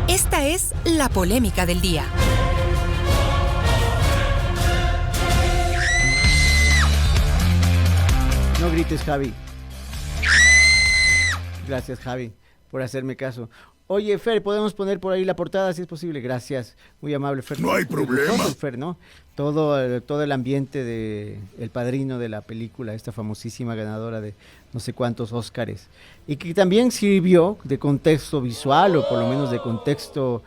Esta es la polémica del día. No grites, Javi. Gracias, Javi, por hacerme caso. Oye, Fer, ¿podemos poner por ahí la portada si es posible? Gracias, muy amable, Fer. No hay problema. Fer, ¿no? Todo el ambiente de El Padrino de la película, esta famosísima ganadora de no sé cuántos Óscares. Y que también sirvió de contexto visual, o por lo menos de contexto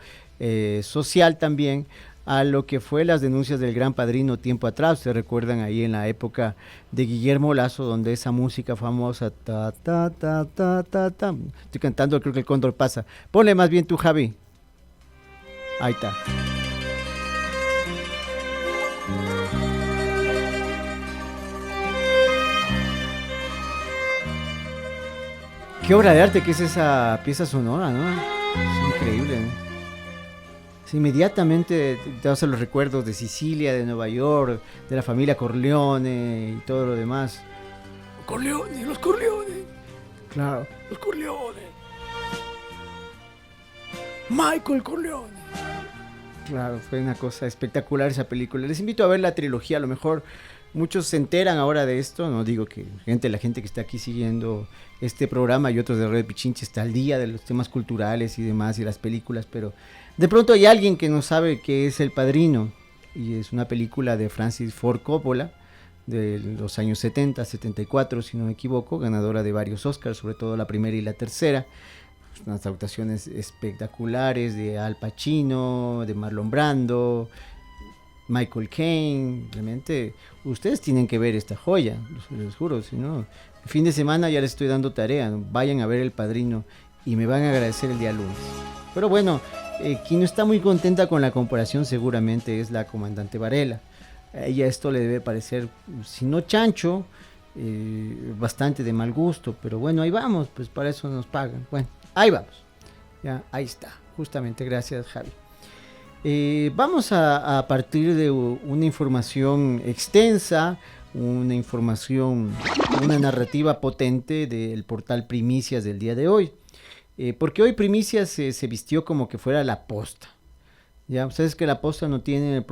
social también, a lo que fue las denuncias del Gran Padrino tiempo atrás. ¿Se recuerdan ahí en la época de Guillermo Lazo, donde esa música famosa, ta, ta, ta, ta, ta, ta, estoy cantando, creo que el cóndor pasa. Ponle más bien tú, Javi. Ahí está. Qué obra de arte que es esa pieza sonora, ¿no? Es increíble, ¿no? Inmediatamente te vas a los recuerdos de Sicilia, de Nueva York, de la familia Corleone y todo lo demás. Corleone, los Corleone. Claro. Los Corleone. Michael Corleone. Claro, fue una cosa espectacular esa película. Les invito a ver la trilogía, a lo mejor muchos se enteran ahora de esto. No digo que la gente que está aquí siguiendo este programa y otros de Red Pichinche está al día de los temas culturales y demás y las películas, pero de pronto hay alguien que no sabe qué es El Padrino, y es una película de Francis Ford Coppola de los años 70, 74 si no me equivoco, ganadora de varios Oscars, sobre todo la primera y la tercera. Unas actuaciones espectaculares de Al Pacino, de Marlon Brando, Michael Caine. Realmente ustedes tienen que ver esta joya, les juro, si no, el fin de semana ya les estoy dando tarea, ¿no? Vayan a ver El Padrino y me van a agradecer el día lunes. Pero bueno, quien no está muy contenta con la comparación seguramente es la comandante Varela. A ella esto le debe parecer, si no chancho, bastante de mal gusto, pero bueno, ahí vamos, pues para eso nos pagan. Bueno, ahí vamos. Ya, ahí está, justamente, gracias, Javi. Vamos a partir de una información extensa, una narrativa potente del portal Primicias del día de hoy. Porque hoy Primicias se vistió como que fuera la Posta. Ya, ustedes que la Posta no tiene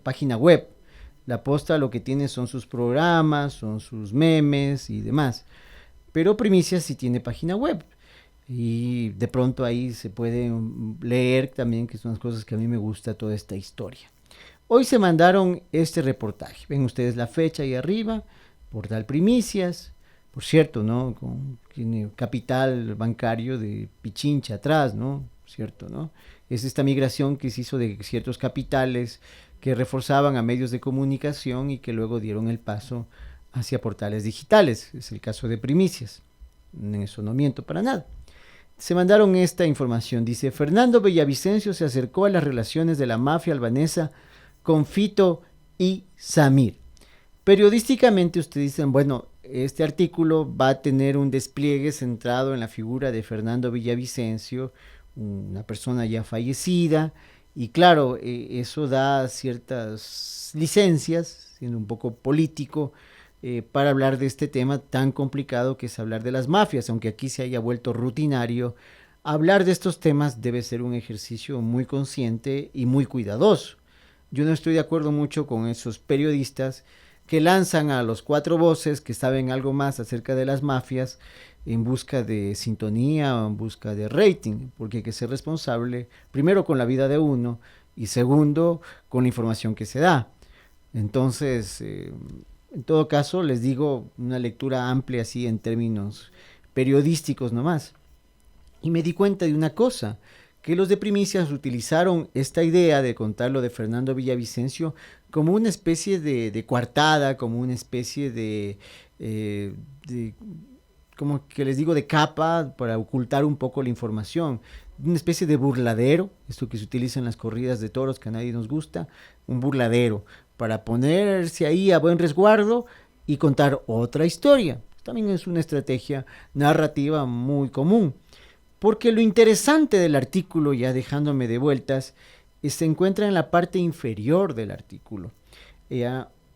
página web. La Posta lo que tiene son sus programas, son sus memes y demás. Pero Primicias sí tiene página web. Y de pronto ahí se puede leer también, que son las cosas que a mí me gusta toda esta historia. Hoy se mandaron este reportaje. Ven ustedes la fecha ahí arriba, portal Primicias. Por cierto, ¿no? Tiene capital bancario de Pichincha atrás, ¿no? ¿Cierto, no? Es esta migración que se hizo de ciertos capitales que reforzaban a medios de comunicación y que luego dieron el paso hacia portales digitales. Es el caso de Primicias. En eso no miento para nada. Se mandaron esta información. Dice, Fernando Villavicencio se acercó a las relaciones de la mafia albanesa con Fito y Samir. Periodísticamente ustedes dicen, bueno, este artículo va a tener un despliegue centrado en la figura de Fernando Villavicencio, una persona ya fallecida, y claro, eso da ciertas licencias, siendo un poco político, para hablar de este tema tan complicado que es hablar de las mafias, aunque aquí se haya vuelto rutinario. Hablar de estos temas debe ser un ejercicio muy consciente y muy cuidadoso. Yo no estoy de acuerdo mucho con esos periodistas que lanzan a los cuatro voces que saben algo más acerca de las mafias en busca de sintonía o en busca de rating, porque hay que ser responsable, primero con la vida de uno y segundo con la información que se da. Entonces, en todo caso, les digo una lectura amplia así en términos periodísticos nomás. Y me di cuenta de una cosa, que los de Primicias utilizaron esta idea de contar lo de Fernando Villavicencio como una especie de coartada, como una especie de como que les digo, de capa para ocultar un poco la información, una especie de burladero, esto que se utiliza en las corridas de toros que a nadie nos gusta, un burladero, para ponerse ahí a buen resguardo y contar otra historia. También es una estrategia narrativa muy común. Porque lo interesante del artículo, ya dejándome de vueltas, se encuentra en la parte inferior del artículo.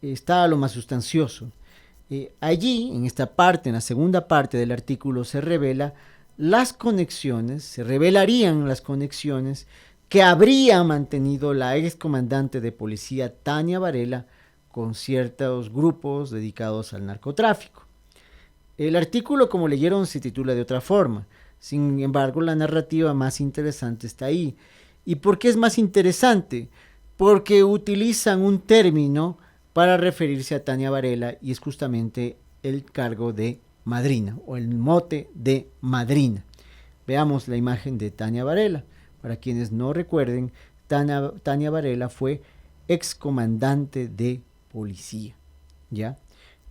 Está lo más sustancioso. Allí, en esta parte, en la segunda parte del artículo, se revela las conexiones, se revelarían las conexiones que habría mantenido la excomandante de policía Tania Varela con ciertos grupos dedicados al narcotráfico. El artículo, como leyeron, se titula de otra forma. Sin embargo, la narrativa más interesante está ahí. ¿Y por qué es más interesante? Porque utilizan un término para referirse a Tania Varela y es justamente el cargo de madrina o el mote de madrina. Veamos la imagen de Tania Varela. Para quienes no recuerden, Tania Varela fue excomandante de policía. ¿Ya?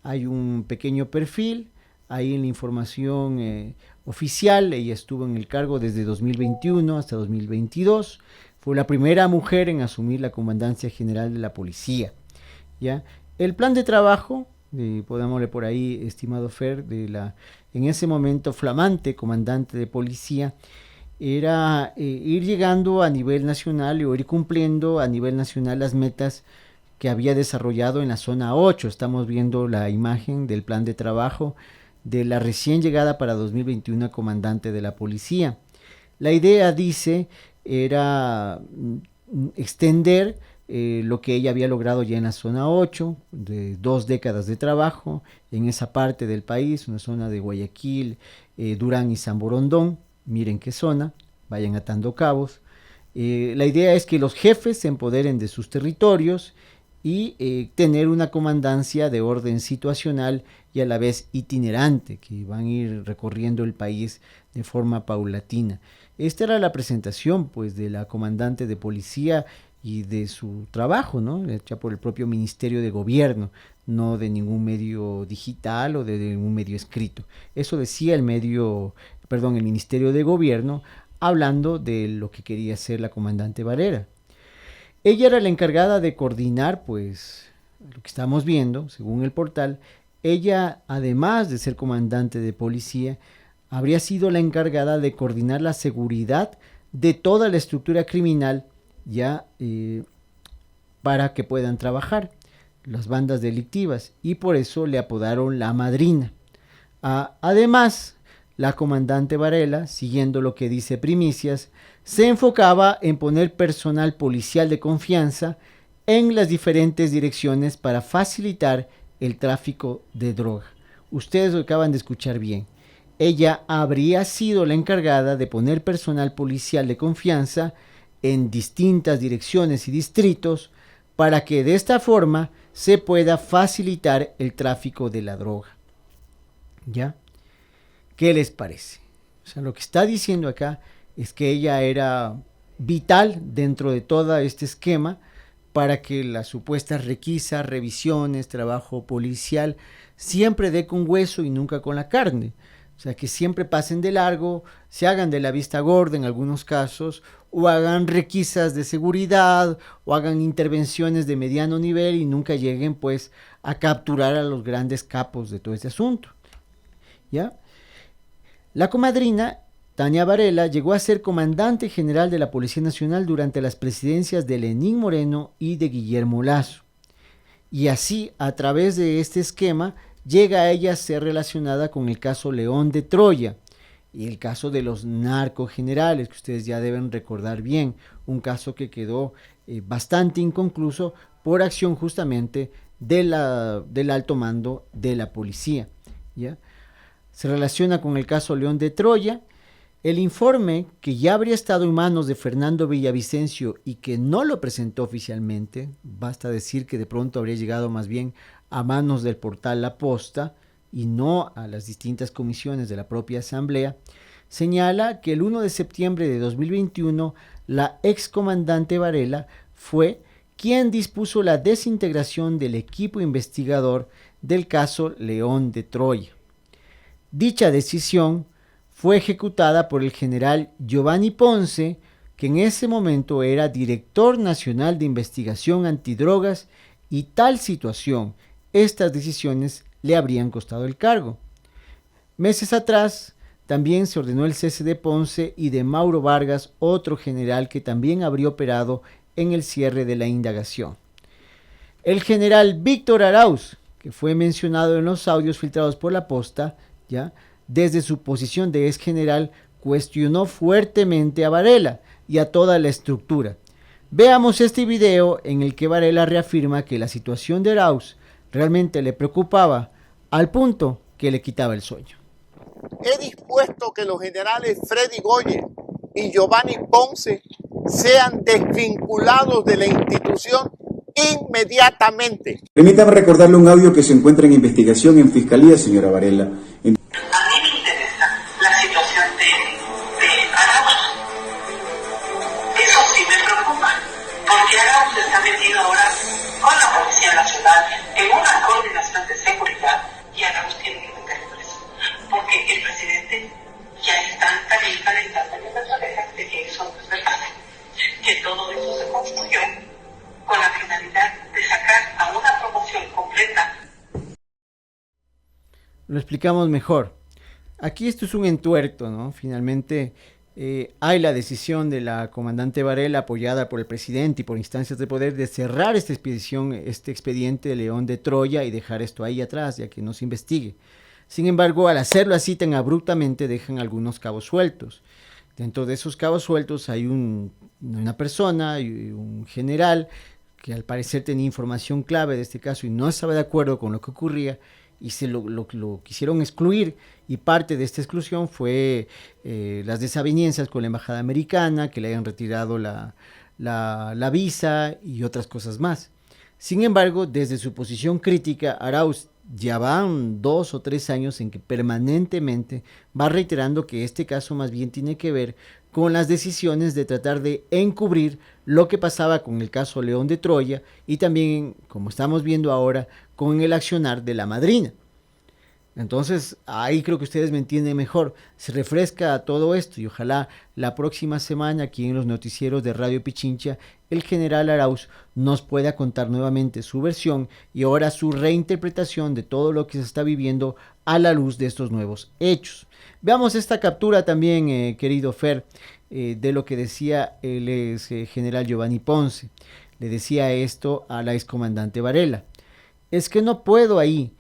Hay un pequeño perfil ahí en la información oficial. Ella estuvo en el cargo desde 2021 hasta 2022. Fue la primera mujer en asumir la comandancia general de la policía. ¿Ya? El plan de trabajo, podámosle por ahí, estimado Fer, en ese momento flamante comandante de policía, era ir llegando a nivel nacional o ir cumpliendo a nivel nacional las metas que había desarrollado en la zona 8. Estamos viendo la imagen del plan de trabajo de la recién llegada para 2021 comandante de la policía. La idea, dice, era extender lo que ella había logrado ya en la zona 8, de 2 décadas de trabajo en esa parte del país, una zona de Guayaquil, Durán y San Borondón. Miren qué zona, vayan atando cabos. La idea es que los jefes se empoderen de sus territorios y tener una comandancia de orden situacional y a la vez itinerante, que van a ir recorriendo el país de forma paulatina. Esta era la presentación, pues, de la comandante de policía y de su trabajo, ¿no? Hecha por el propio Ministerio de Gobierno, no de ningún medio digital o de ningún medio escrito. Eso decía el Ministerio de Gobierno, hablando de lo que quería hacer la comandante Varela. Ella era la encargada de coordinar, pues, lo que estamos viendo, según el portal. Ella, además de ser comandante de policía, habría sido la encargada de coordinar la seguridad de toda la estructura criminal, ya para que puedan trabajar las bandas delictivas, y por eso le apodaron la madrina. Además, la comandante Varela, siguiendo lo que dice Primicias, se enfocaba en poner personal policial de confianza en las diferentes direcciones para facilitar el tráfico de droga. Ustedes lo acaban de escuchar bien. Ella habría sido la encargada de poner personal policial de confianza en distintas direcciones y distritos para que de esta forma se pueda facilitar el tráfico de la droga. ¿Ya? ¿Qué les parece? O sea, lo que está diciendo acá es que ella era vital dentro de todo este esquema para que las supuestas requisas, revisiones, trabajo policial siempre dé con hueso y nunca con la carne. O sea, que siempre pasen de largo, se hagan de la vista gorda en algunos casos, o hagan requisas de seguridad, o hagan intervenciones de mediano nivel y nunca lleguen, pues, a capturar a los grandes capos de todo este asunto. ¿Ya? La comadrina Tania Varela llegó a ser comandante general de la Policía Nacional durante las presidencias de Lenín Moreno y de Guillermo Lasso. Y así, a través de este esquema, llega a ella a ser relacionada con el caso León de Troya y el caso de los narcogenerales, que ustedes ya deben recordar bien, un caso que quedó bastante inconcluso por acción justamente del alto mando de la policía. ¿Ya? Se relaciona con el caso León de Troya. El informe, que ya habría estado en manos de Fernando Villavicencio y que no lo presentó oficialmente, basta decir que de pronto habría llegado más bien a manos del portal La Posta y no a las distintas comisiones de la propia Asamblea, señala que el 1 de septiembre de 2021 la excomandante Varela fue quien dispuso la desintegración del equipo investigador del caso León de Troya. Dicha decisión fue ejecutada por el general Giovanni Ponce, que en ese momento era director nacional de investigación antidrogas, y tal situación, estas decisiones le habrían costado el cargo. Meses atrás, también se ordenó el cese de Ponce y de Mauro Vargas, otro general que también habría operado en el cierre de la indagación. El general Víctor Arauz, que fue mencionado en los audios filtrados por La Posta, ¿ya?, desde su posición de ex general, cuestionó fuertemente a Varela y a toda la estructura. Veamos este video en el que Varela reafirma que la situación de Arauz realmente le preocupaba al punto que le quitaba el sueño. He dispuesto que los generales Freddy Goye y Giovanni Ponce sean desvinculados de la institución inmediatamente. Permítame recordarle un audio que se encuentra en investigación en Fiscalía, señora Varela. A mí me interesa la situación de Arauz. Eso sí me preocupa, porque Arauz está metido ahora con la Policía Nacional en una coordinación de seguridad y Arauz tiene que meter preso, porque el presidente ya está calentando las orejas de que eso no es verdad, que todo eso se construyó con la finalidad de sacar a una promoción completa. Lo explicamos mejor. Aquí esto es un entuerto, ¿no? Finalmente hay la decisión de la comandante Varela, apoyada por el presidente y por instancias de poder, de cerrar esta expedición, este expediente de León de Troya y dejar esto ahí atrás, ya que no se investigue. Sin embargo, al hacerlo así tan abruptamente, dejan algunos cabos sueltos. Dentro de esos cabos sueltos hay una persona, un general, que al parecer tenía información clave de este caso y no estaba de acuerdo con lo que ocurría y se lo quisieron excluir, y parte de esta exclusión fue las desavenencias con la embajada americana, que le hayan retirado la visa y otras cosas más. Sin embargo, desde su posición crítica, Arauz ya van 2 o 3 años en que permanentemente va reiterando que este caso más bien tiene que ver con las decisiones de tratar de encubrir lo que pasaba con el caso León de Troya y también, como estamos viendo ahora, con el accionar de la madrina. Entonces, ahí creo que ustedes me entienden mejor. Se refresca todo esto y ojalá la próxima semana aquí en los noticieros de Radio Pichincha el general Arauz nos pueda contar nuevamente su versión y ahora su reinterpretación de todo lo que se está viviendo a la luz de estos nuevos hechos. Veamos esta captura también, querido Fer, de lo que decía el ex general Giovanni Ponce. Le decía esto a la excomandante Varela: es que no puedo ahí.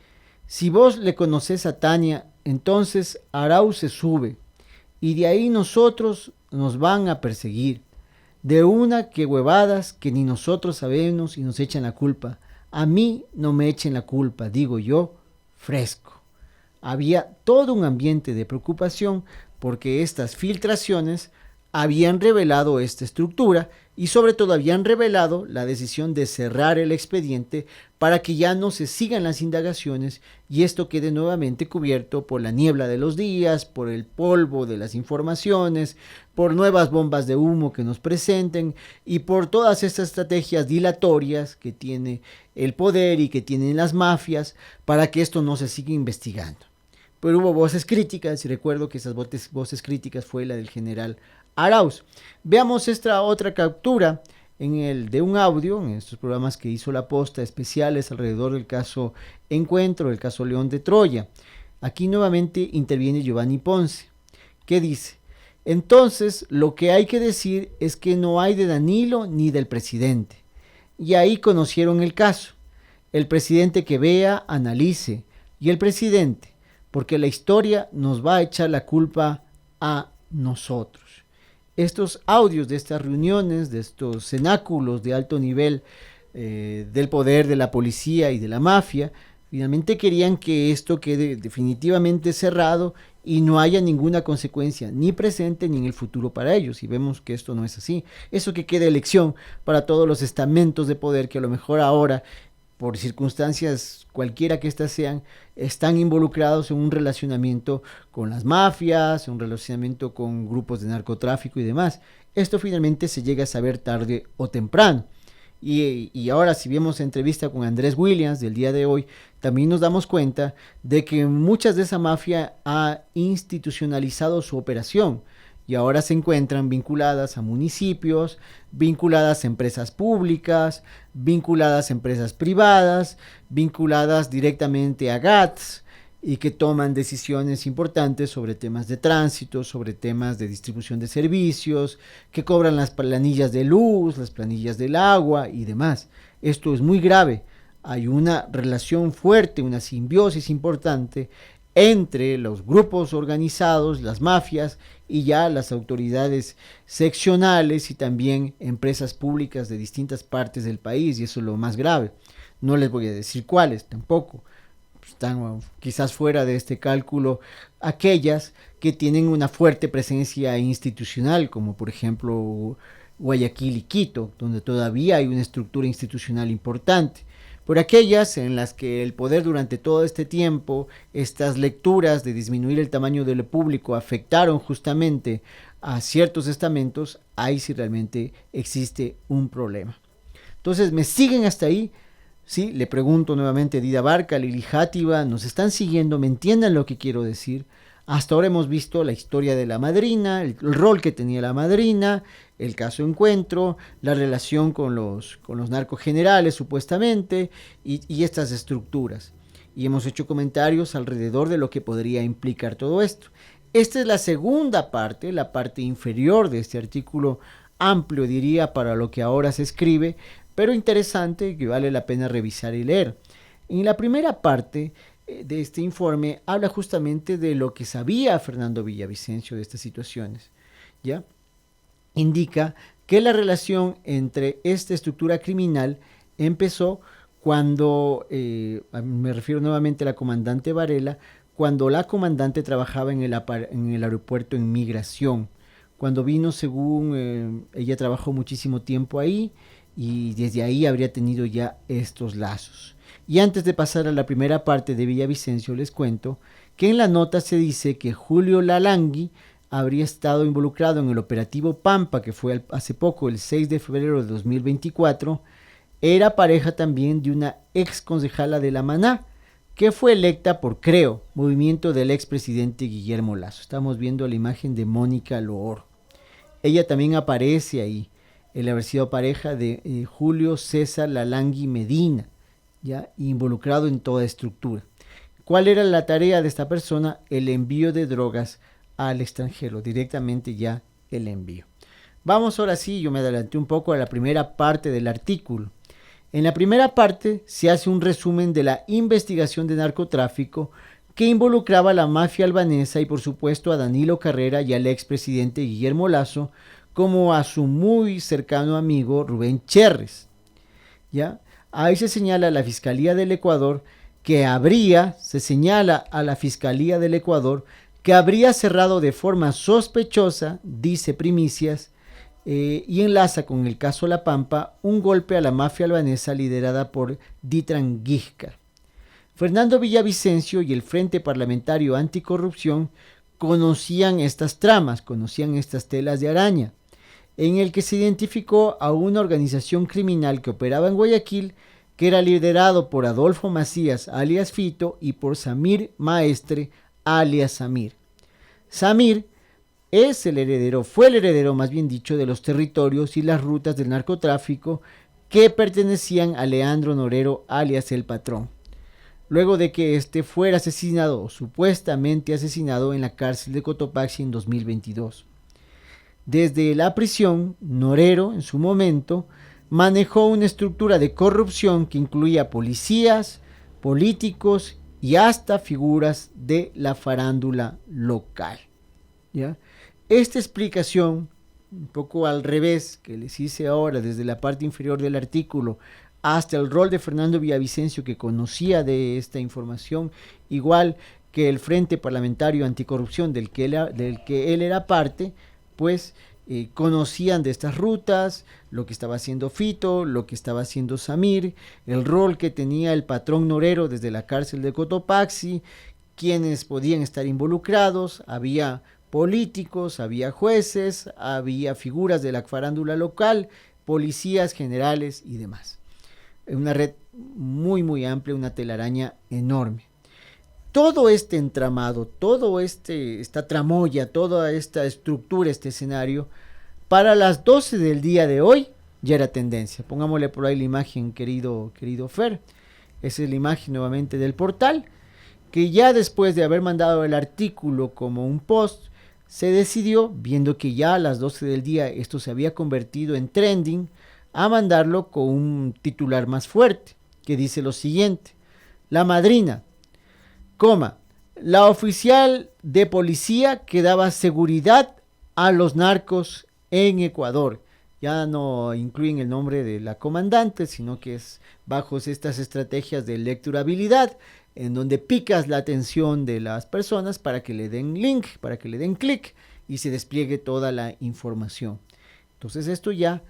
Si vos le conocés a Tania, entonces Arauz se sube y de ahí nosotros nos van a perseguir. De una que huevadas que ni nosotros sabemos y nos echan la culpa. A mí no me echen la culpa, digo yo, fresco. Había todo un ambiente de preocupación porque estas filtraciones habían revelado esta estructura y sobre todo habían revelado la decisión de cerrar el expediente para que ya no se sigan las indagaciones y esto quede nuevamente cubierto por la niebla de los días, por el polvo de las informaciones, por nuevas bombas de humo que nos presenten y por todas estas estrategias dilatorias que tiene el poder y que tienen las mafias para que esto no se siga investigando. Pero hubo voces críticas y recuerdo que esas voces críticas fue la del general Arauz. Veamos esta otra captura de un audio en estos programas que hizo La Posta especiales alrededor del caso Encuentro, el caso León de Troya. Aquí nuevamente interviene Giovanni Ponce, que dice: entonces lo que hay que decir es que no hay de Danilo ni del presidente. Y ahí conocieron el caso. El presidente que vea, analice, y el presidente, porque la historia nos va a echar la culpa a nosotros. Estos audios de estas reuniones, de estos cenáculos de alto nivel del poder de la policía y de la mafia, finalmente querían que esto quede definitivamente cerrado y no haya ninguna consecuencia, ni presente ni en el futuro para ellos. Y vemos que esto no es así. Eso que quede lección para todos los estamentos de poder que a lo mejor ahora, por circunstancias cualquiera que éstas sean, están involucrados en un relacionamiento con las mafias, en un relacionamiento con grupos de narcotráfico y demás. Esto finalmente se llega a saber tarde o temprano. Y ahora, si vemos la entrevista con Andrés Williams del día de hoy, también nos damos cuenta de que muchas de esa mafia ha institucionalizado su operación y ahora se encuentran vinculadas a municipios, vinculadas a empresas públicas, vinculadas a empresas privadas, vinculadas directamente a GATS y que toman decisiones importantes sobre temas de tránsito, sobre temas de distribución de servicios, que cobran las planillas de luz, las planillas del agua y demás. Esto es muy grave. Hay una relación fuerte, una simbiosis importante entre los grupos organizados, las mafias y ya las autoridades seccionales y también empresas públicas de distintas partes del país, y eso es lo más grave. No les voy a decir cuáles tampoco, están quizás fuera de este cálculo aquellas que tienen una fuerte presencia institucional, como por ejemplo Guayaquil y Quito, donde todavía hay una estructura institucional importante. Por aquellas en las que el poder durante todo este tiempo, estas lecturas de disminuir el tamaño del público afectaron justamente a ciertos estamentos, ahí sí realmente existe un problema. Entonces, ¿me siguen hasta ahí? Sí, le pregunto nuevamente, Dida Barca, Lili Játiva, ¿nos están siguiendo? ¿Me entienden lo que quiero decir? Hasta ahora hemos visto la historia de la madrina, el rol que tenía la madrina, el caso Encuentro, la relación con los narcogenerales supuestamente y estas estructuras. Y hemos hecho comentarios alrededor de lo que podría implicar todo esto. Esta es la segunda parte, la parte inferior de este artículo amplio, diría, para lo que ahora se escribe, pero interesante, que vale la pena revisar y leer. En la primera parte de este informe habla justamente de lo que sabía Fernando Villavicencio de estas situaciones, ¿ya? Indica que la relación entre esta estructura criminal empezó cuando, me refiero nuevamente a la comandante Varela, cuando la comandante trabajaba en el aeropuerto en migración. Cuando vino, según ella trabajó muchísimo tiempo ahí, y desde ahí habría tenido ya estos lazos. Y antes de pasar a la primera parte de Villavicencio, les cuento que en la nota se dice que Julio Lalangui habría estado involucrado en el operativo Pampa, que fue hace poco, el 6 de febrero de 2024, era pareja también de una ex concejala de La Maná, que fue electa por CREO, movimiento del expresidente Guillermo Lasso. Estamos viendo la imagen de Mónica Loor. Ella también aparece ahí, el haber sido pareja de Julio César Lalangui Medina, ya involucrado en toda estructura. ¿Cuál era la tarea de esta persona? El envío de drogas al extranjero, directamente ya el envío. Vamos ahora sí, yo me adelanté un poco a la primera parte del artículo. En la primera parte se hace un resumen de la investigación de narcotráfico que involucraba a la mafia albanesa y por supuesto a Danilo Carrera y al expresidente Guillermo Lasso, como a su muy cercano amigo Rubén Cherres, ¿ya? Ahí se señala a la Fiscalía del Ecuador se señala a la Fiscalía del Ecuador que habría cerrado de forma sospechosa, dice Primicias, y enlaza con el caso La Pampa, un golpe a la mafia albanesa liderada por Ditran Gijcar. Fernando Villavicencio y el Frente Parlamentario Anticorrupción conocían estas tramas, conocían estas telas de araña, en el que se identificó a una organización criminal que operaba en Guayaquil, que era liderado por Adolfo Macías, alias Fito, y por Samir Maestre, alias Samir. Samir fue el heredero, más bien dicho, de los territorios y las rutas del narcotráfico que pertenecían a Leandro Norero, alias El Patrón, luego de que este fuera asesinado, o supuestamente asesinado, en la cárcel de Cotopaxi en 2022. Desde la prisión, Norero, en su momento, manejó una estructura de corrupción que incluía policías, políticos y hasta figuras de la farándula local, ¿ya? Esta explicación, un poco al revés que les hice ahora desde la parte inferior del artículo, hasta el rol de Fernando Villavicencio, que conocía de esta información, igual que el Frente Parlamentario Anticorrupción del que él era parte, pues conocían de estas rutas, lo que estaba haciendo Fito, lo que estaba haciendo Samir, el rol que tenía el patrón Norero desde la cárcel de Cotopaxi, quienes podían estar involucrados. Había políticos, había jueces, había figuras de la farándula local, policías, generales y demás. Una red muy amplia, una telaraña enorme. Todo este entramado, esta tramoya, toda esta estructura, este escenario, para las 12 del día de hoy ya era tendencia. Pongámosle por ahí la imagen, querido Fer. Esa es la imagen nuevamente del portal, que ya después de haber mandado el artículo como un post, se decidió, viendo que ya a las 12 del día esto se había convertido en trending, a mandarlo con un titular más fuerte, que dice lo siguiente: la madrina, La oficial de policía que daba seguridad a los narcos en Ecuador. Ya no incluyen el nombre de la comandante, sino que es bajo estas estrategias de lecturabilidad, en donde picas la atención de las personas para que le den link, para que le den clic y se despliegue toda la información. Entonces esto ya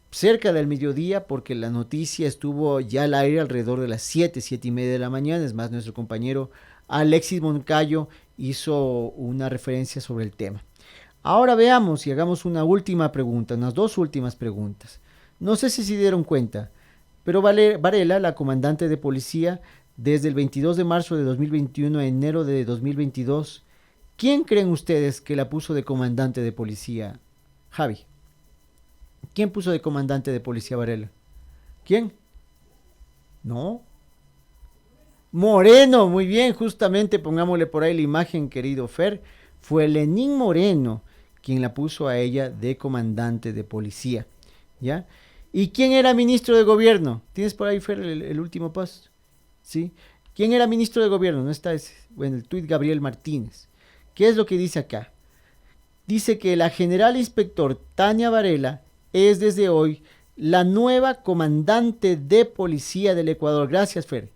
cerca del mediodía, porque la noticia estuvo ya al aire alrededor de las 7:30 de la mañana. Es más, nuestro compañero Alexis Moncayo hizo una referencia sobre el tema. Ahora veamos y hagamos una última pregunta, unas dos últimas preguntas. No sé si se dieron cuenta, pero Varela, la comandante de policía, desde el 22 de marzo de 2021 a enero de 2022, ¿quién creen ustedes que la puso de comandante de policía? Javi. ¿Quién puso de comandante de policía Varela? ¿Quién? ¿No? Moreno, muy bien, justamente pongámosle por ahí la imagen, querido Fer. Fue Lenín Moreno quien la puso a ella de comandante de policía, ¿ya? ¿Y quién era ministro de gobierno? ¿Tienes por ahí, Fer, el último post? ¿Sí? ¿Quién era ministro de gobierno? No está ese. Bueno, el tuit Gabriel Martínez. ¿Qué es lo que dice acá? Dice que la general inspector Tania Varela es desde hoy la nueva comandante de policía del Ecuador. Gracias, Fer.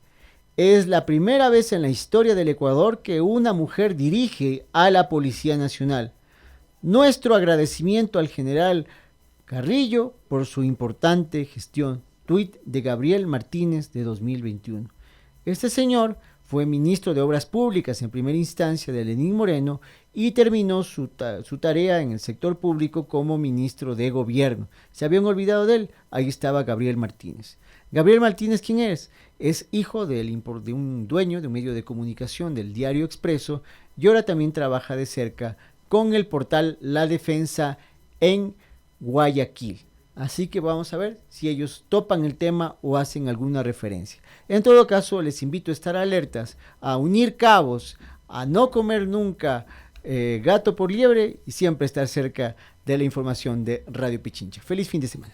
Es la primera vez en la historia del Ecuador que una mujer dirige a la Policía Nacional. Nuestro agradecimiento al general Carrillo por su importante gestión. Tuit de Gabriel Martínez de 2021. Este señor fue ministro de Obras Públicas en primera instancia de Lenín Moreno y terminó su tarea en el sector público como ministro de Gobierno. ¿Se habían olvidado de él? Ahí estaba Gabriel Martínez. Gabriel Martínez, ¿quién es? Es hijo de un dueño de un medio de comunicación del Diario Expreso y ahora también trabaja de cerca con el portal La Defensa en Guayaquil. Así que vamos a ver si ellos topan el tema o hacen alguna referencia. En todo caso, les invito a estar alertas, a unir cabos, a no comer nunca gato por liebre y siempre estar cerca de la información de Radio Pichincha. Feliz fin de semana.